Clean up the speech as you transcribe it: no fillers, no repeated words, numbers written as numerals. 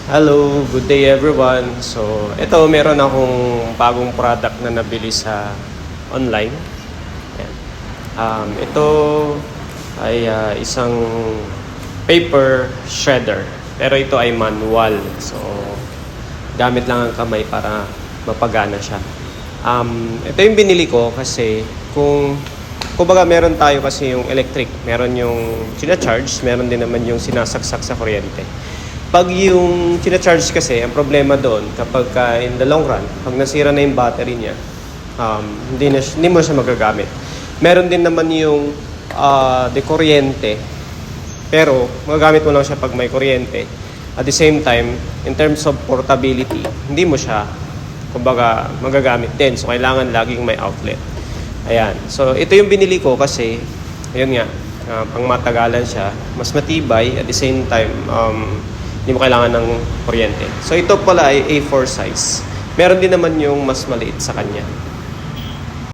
Hello, good day everyone. So, ito meron akong bagong product na nabili sa online. Ayan. Ito ay isang paper shredder. Pero ito ay manual. So, gamit lang ang kamay para mapagana siya. Ito yung binili ko kasi kumbaga meron tayo kasi yung electric, meron yung sina-charge, meron din naman yung sinasaksak sa kuryente. Pag yung sina-charge kasi, ang problema doon, kapag in the long run, pag nasira na yung battery niya, hindi mo siya magagamit. Meron din naman yung de kuryente, pero magagamit mo lang siya pag may kuryente. At the same time, in terms of portability, hindi mo siya, kumbaga, magagamit din. So, kailangan laging may outlet. Ayan. So, ito yung binili ko kasi, ayun nga, pang matagalan siya, mas matibay, at the same time, hindi mo kailangan ng kuryente. So ito pala ay A4 size. Meron din naman yung mas maliit sa kanya.